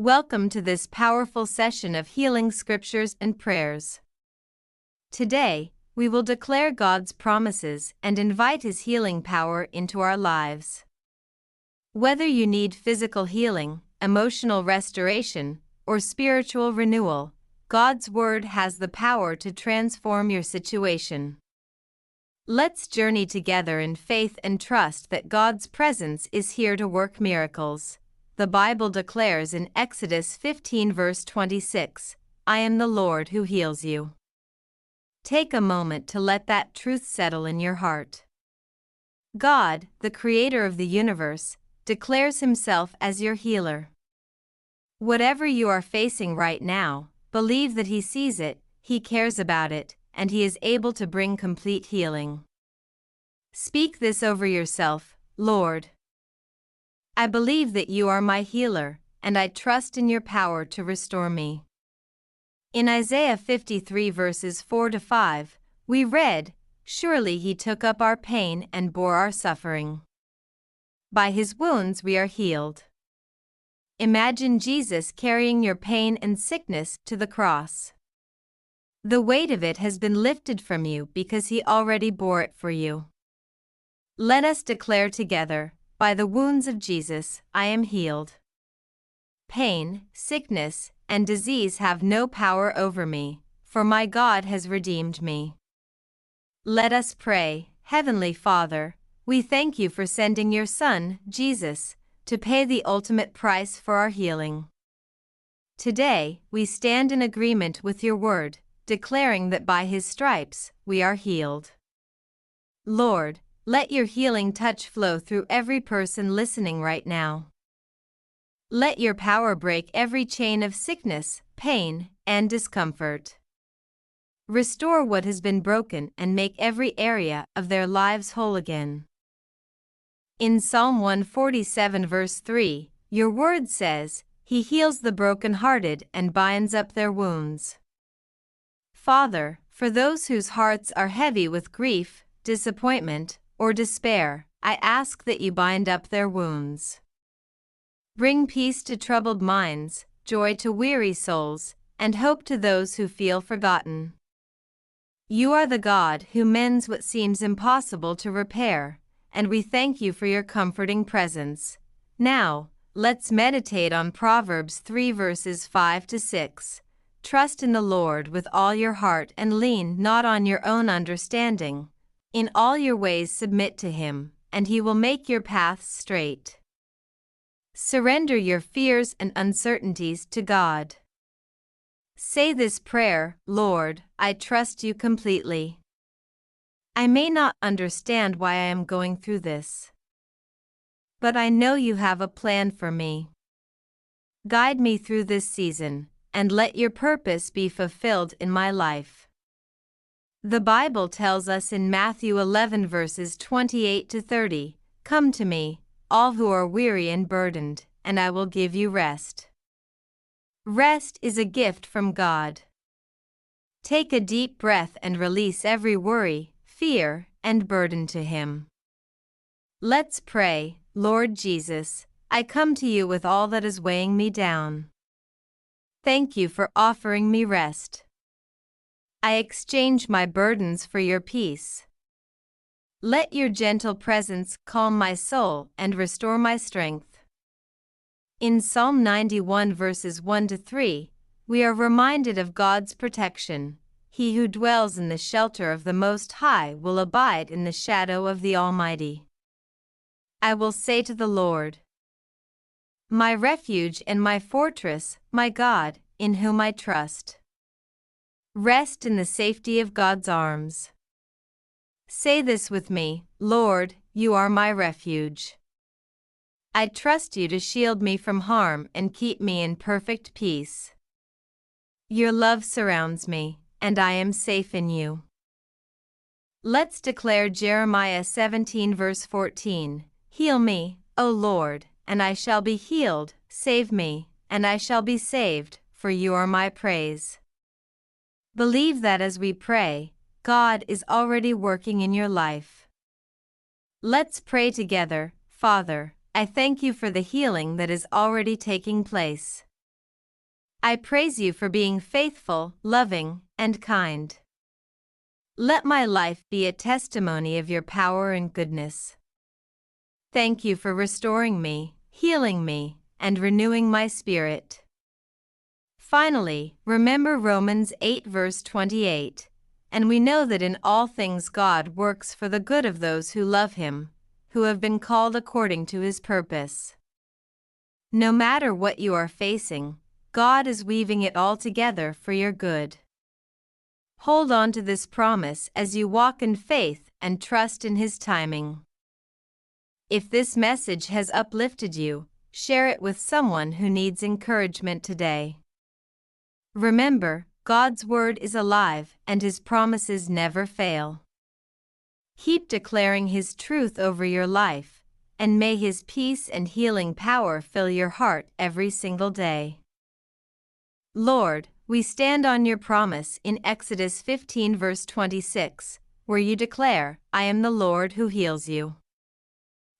Welcome to this powerful session of healing scriptures and prayers. Today, we will declare God's promises and invite His healing power into our lives. Whether you need physical healing, emotional restoration, or spiritual renewal, God's Word has the power to transform your situation. Let's journey together in faith and trust that God's presence is here to work miracles. The Bible declares in Exodus 15 verse 26, "I am the Lord who heals you." Take a moment to let that truth settle in your heart. God, the creator of the universe, declares Himself as your healer. Whatever you are facing right now, believe that He sees it, He cares about it, and He is able to bring complete healing. Speak this over yourself: Lord, I believe that you are my healer, and I trust in your power to restore me. In Isaiah 53 verses 4-5, we read, "Surely He took up our pain and bore our suffering. By His wounds we are healed." Imagine Jesus carrying your pain and sickness to the cross. The weight of it has been lifted from you because He already bore it for you. Let us declare together, "By the wounds of Jesus, I am healed. Pain, sickness, and disease have no power over me, for my God has redeemed me." Let us pray. Heavenly Father, we thank you for sending your Son, Jesus, to pay the ultimate price for our healing. Today, we stand in agreement with your word, declaring that by His stripes, we are healed. Lord, let your healing touch flow through every person listening right now. Let your power break every chain of sickness, pain, and discomfort. Restore what has been broken and make every area of their lives whole again. In Psalm 147 verse 3, your word says, "He heals the brokenhearted and binds up their wounds." Father, for those whose hearts are heavy with grief, disappointment, or despair, I ask that you bind up their wounds. Bring peace to troubled minds, joy to weary souls, and hope to those who feel forgotten. You are the God who mends what seems impossible to repair, and we thank you for your comforting presence. Now, let's meditate on Proverbs 3 verses 5-6. Trust in the Lord with all your heart and lean not on your own understanding. In all your ways submit to Him, and He will make your paths straight. Surrender your fears and uncertainties to God. Say this prayer: Lord, I trust you completely. I may not understand why I am going through this, but I know you have a plan for me. Guide me through this season, and let your purpose be fulfilled in my life. The Bible tells us in Matthew 11 verses 28-30, "Come to me, all who are weary and burdened, and I will give you rest." Rest is a gift from God. Take a deep breath and release every worry, fear, and burden to Him. Let's pray. Lord Jesus, I come to you with all that is weighing me down. Thank you for offering me rest. I exchange my burdens for your peace. Let your gentle presence calm my soul and restore my strength. In Psalm 91 verses 1-3, we are reminded of God's protection. He who dwells in the shelter of the Most High will abide in the shadow of the Almighty. I will say to the Lord, my refuge and my fortress, my God, in whom I trust. Rest in the safety of God's arms. Say this with me: Lord, you are my refuge. I trust you to shield me from harm and keep me in perfect peace. Your love surrounds me, and I am safe in you. Let's declare Jeremiah 17 verse 14, "Heal me, O Lord, and I shall be healed, save me, and I shall be saved, for you are my praise." Believe that as we pray, God is already working in your life. Let's pray together. Father, I thank you for the healing that is already taking place. I praise you for being faithful, loving, and kind. Let my life be a testimony of your power and goodness. Thank you for restoring me, healing me, and renewing my spirit. Finally, remember Romans 8 verse 28, and we know that in all things God works for the good of those who love Him, who have been called according to His purpose. No matter what you are facing, God is weaving it all together for your good. Hold on to this promise as you walk in faith and trust in His timing. If this message has uplifted you, share it with someone who needs encouragement today. Remember, God's word is alive and His promises never fail. Keep declaring His truth over your life, and may His peace and healing power fill your heart every single day. Lord, we stand on your promise in Exodus 15 verse 26, where you declare, I am the Lord who heals you.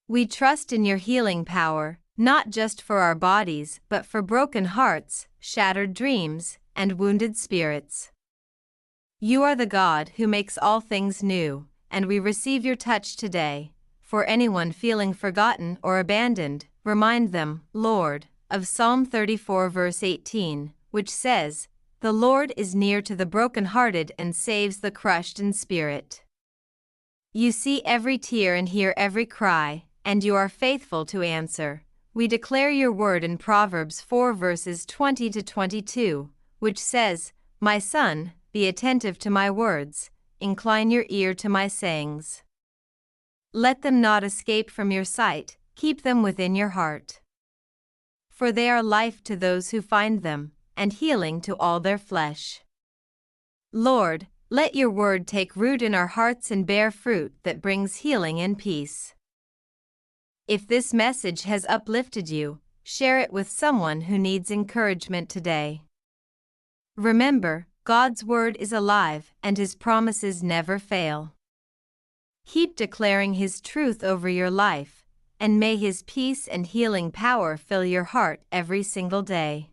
We trust in your healing power, not just for our bodies but for broken hearts, shattered dreams, and wounded spirits. You are the God who makes all things new, and we receive your touch today. For anyone feeling forgotten or abandoned, remind them, Lord, of Psalm 34 verse 18, which says, The Lord is near to the brokenhearted and saves the crushed in spirit. You see every tear and hear every cry, and you are faithful to answer. We declare your word in Proverbs 4 verses 20 to 22, which says, My son, be attentive to my words, incline your ear to my sayings. Let them not escape from your sight, keep them within your heart. For they are life to those who find them, and healing to all their flesh. Lord, let your word take root in our hearts and bear fruit that brings healing and peace. If this message has uplifted you, share it with someone who needs encouragement today. Remember, God's word is alive and His promises never fail. Keep declaring His truth over your life, and may His peace and healing power fill your heart every single day.